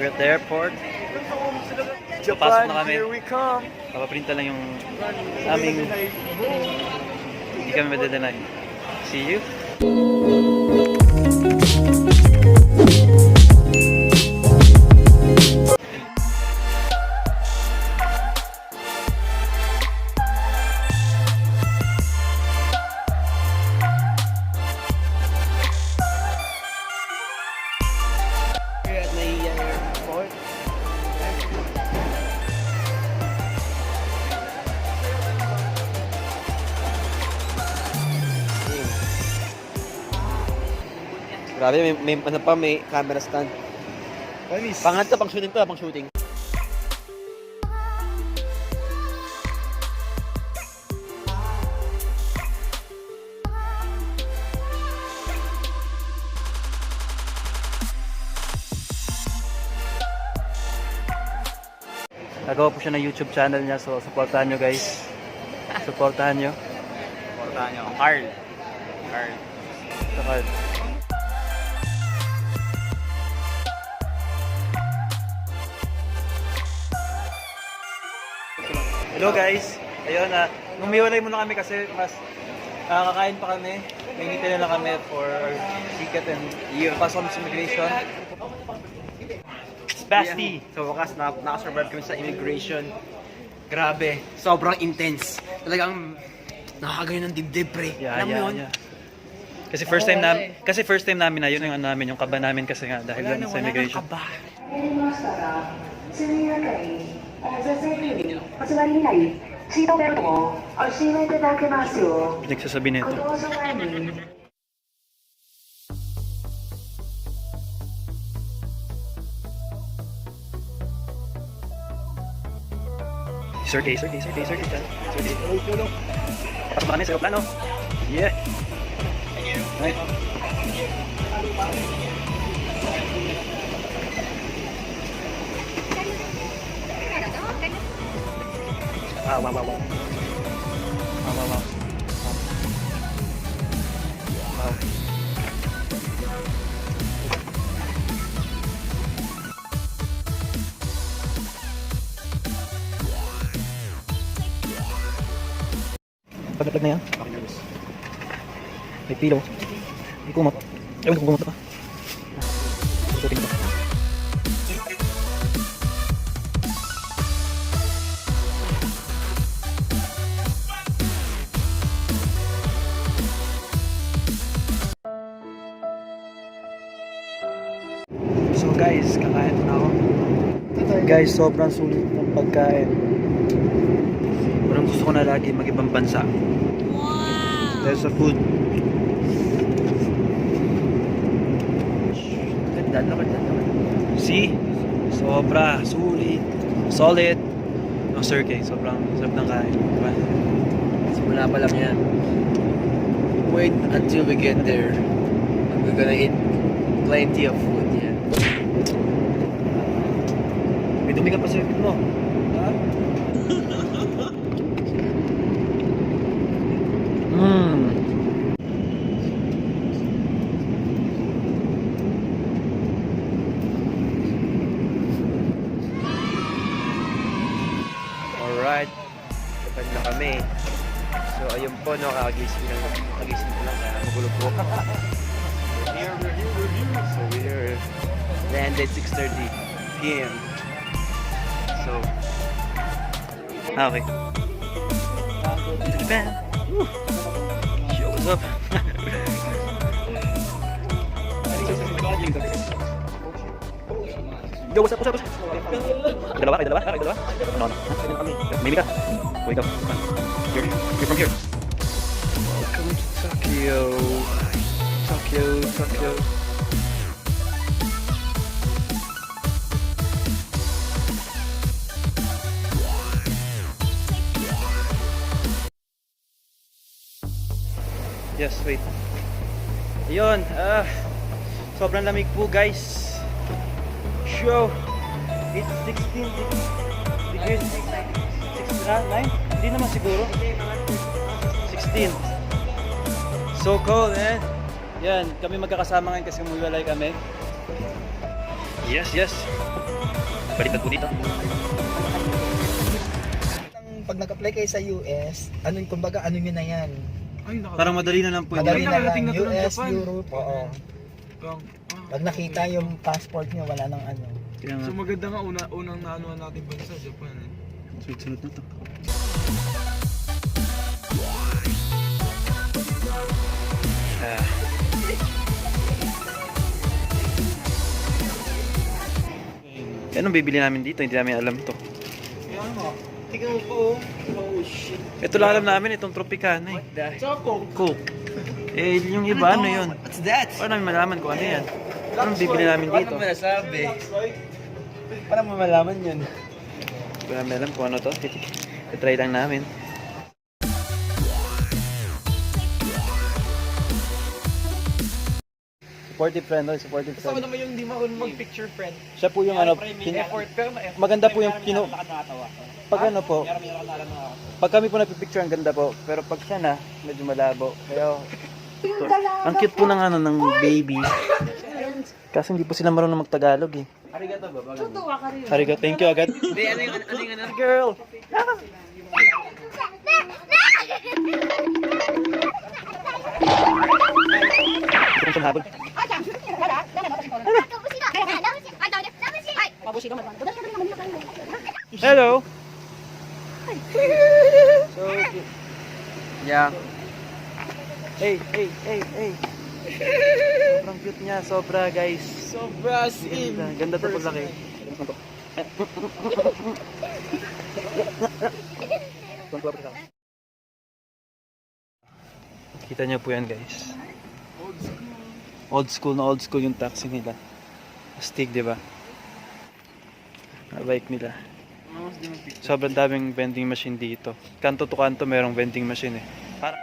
We're at the airport. Papasok na kami. Papaprinta lang yung aming hindi kami madadanay. See you. Grabe, may camera stand. Pangat to, pang shooting to, pang shooting. Nagawa po siya ng YouTube channel niya, so supportahan nyo guys. Supportahan nyo. Supportahan nyo. Carl. Ito Carl. Hello guys! Ayun na, umiwalay muna kami kasi mas kakain pa kami. May hinintay na lang kami for our ticket and customs immigration. It's Basti! So wakas, nakasurvive kami sa immigration. Grabe, sobrang intense. Talagang nakakagayon ng dibdib, pre. Alam mo yun? Kasi first time namin na yun yung ano namin, yung kaba namin kasi nga dahil lang sa immigration. Wala nang kaba. 座席にお座りになり、シートベルトをお締めいただけますよ。 Pinagsasabi nito. ご搭乗前に Sir K. Pasok ba kami sa aeroplano? Yeah! Right. Wow. Wow. Pagkatlag na yan. May pillow. May kumot. Ewan kung kumot pa. Susutin ko. So guys, kakain na ako. Guys, sobrang sulit ng pagkain. Parang gusto ko na lagi mag-ibang bansa. Wow! Dahil sa food. Ganda. See? Sobra, sulit, solid. No, Sir K, sobrang sarap ng kain. Diba? Simula pa lang yan. Wait until we get there. We're gonna eat plenty of food, yeah. May dumi ka pa sa mo. Ha? Alright. Kapag na kami. So ayun po, no, kakagising ko lang kaya magulo po. So we're landed 6:30 p.m. So Okay. Japan. Woo. Yo, what's up? Yo, what's up? Dalawa? No. Maybe ka. Wait up. You're from here. welcome to Tokyo. Tokyo. Yes, wait. Ayun, sobrang lamig po guys. Show. It's 16 degrees. 9? Hindi naman siguro. 16. So cold, man. Yan, kami magkakasama ngayon kasi umuwalay kami. Yes. Baliktad po dito. Pag nag-apply kayo sa US, kumbaga ano nyo na yan? Parang madali na lang po. Madali na lang, nakarating na to ng US, Japan. Europe, oo. Pag nakita yung passport nyo, wala nang ano. Kaya nga, So maganda nga unang naanuhan natin bansa, Japan. sunod na to. Ah. Anong bibili namin dito? Hindi namin alam to. Kaya nga, tingnan mo po. Oh shit. Ito lang alam namin, itong Tropicana eh. Choco. Coke. Eh, yung iba ano yun? What's that? Paano namin malaman kung ano yan? Anong bibili namin dito? Paano mo nasabi? Paano mo malaman yun? Hindi namin alam kung ano to. I-try lang namin. Supportive friend, no? Supportive Gusto ko friend. naman yung hindi marunong mag-picture friend. Siya po yung ano, Effort, pero ma-effort. maganda po yung pag ano po, pag kami po nagpipicture ang ganda po, pero pag siya na, medyo malabo. Kaya, ang cute po ng ano, ng baby. Kasi hindi po sila marunong magtagalog eh. Arigato ba? Arigato, thank you agad. Hindi, ano yung Girl! Ito yung habol. Hello! So cute. Yeah. Hey, hey, hey, hey. Sobrang cute niya, sobra guys. Sobra sim. Ganda to pag laki. Kita niyo po yan guys. Old school yung taxi nila. Astig, di ba? Bike nila. Sobrang daming vending machine dito. Kanto to kanto merong vending machine eh. Parang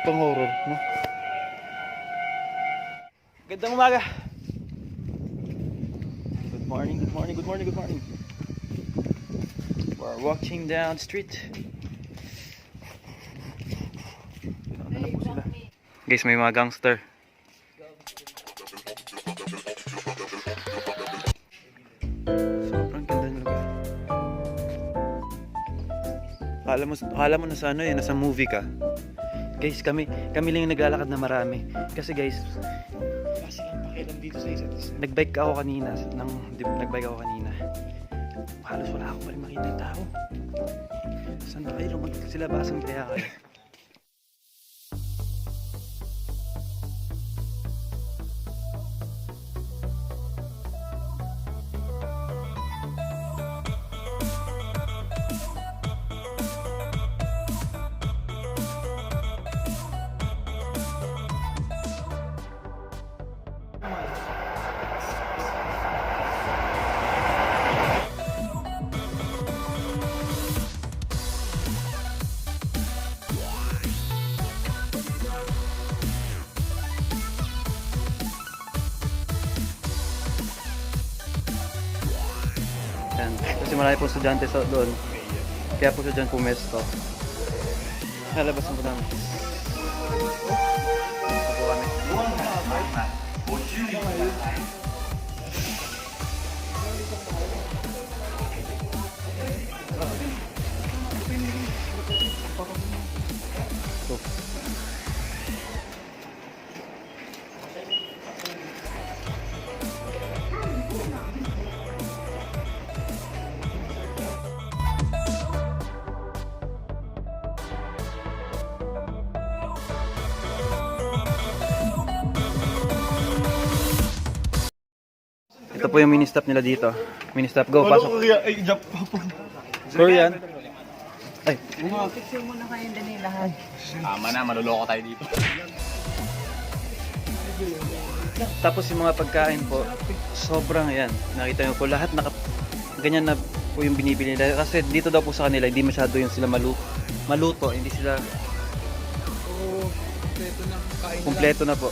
pang-horror, no? Gandang umaga. Good morning, good morning, good morning, good morning. We're walking down the street. Ano na po sila? Guys, may mga gangster. Sobrang ganda ng lugar. Akala mo nasa ano eh, nasa movie ka. Guys, kami lang yung naglalakad na marami. Kasi guys, nagbike ako kanina. Nagbike ako kanina. Halos wala akong pa rin makita yung tao. Saan ba kayo? Magsilabasan kaya kayo. Yan. Kasi marami po estudyante doon. Kaya po siya dyan pumesto. Nalabas mo namin. Ito po kami. So, ito po yung mini-stop nila dito. Mini-stop, go, pasok. Korean. Ay, Tama na, maluloko tayo dito. tapos yung mga pagkain po, sobrang yan. Nakita nyo po, lahat ganyan na po yung binibili nila. Kasi dito daw po sa kanila, hindi masyado yung sila maluto. Hindi sila kumpleto na po.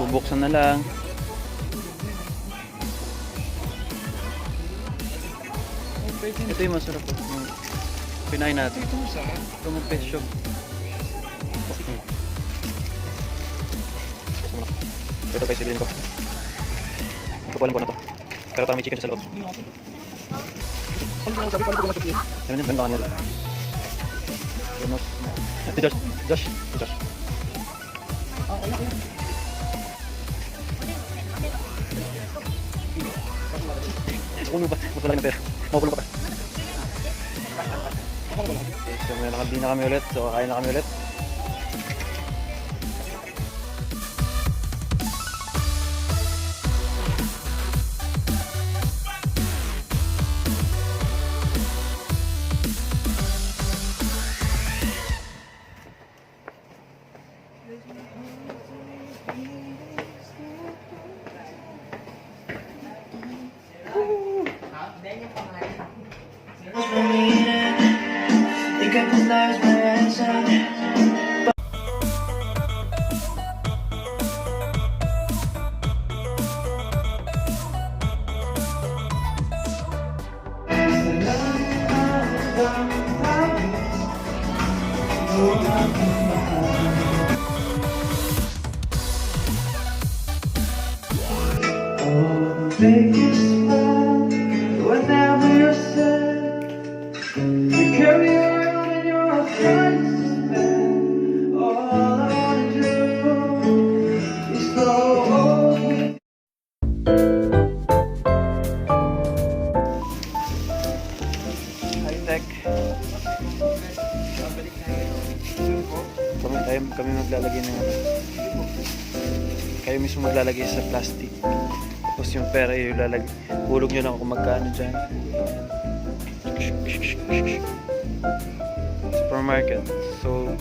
Bubuksan na lang. Ito yung masarap po. Yung pinain natin. Ito yung pet shop. Ito pa isilin ko. Ito po alam ko na to. Pero may chicken siya sa loob. Ano yun? Ganda ka nila. Josh. Makulo pa. Makulo ng pera. Makulo pa. Okay, so may nakabili na kami ulit. So kakain na kami ulit. Make you smile whenever you're sad. You carry around in your friends, man. All I wanna do is go away. High-tech. Kami maglalagay ng ano. Kayo mismo maglalagay sa plastic. Tapos yung pera yung lalagay. Hulog nyo lang kung magkano dyan. Supermarket. So...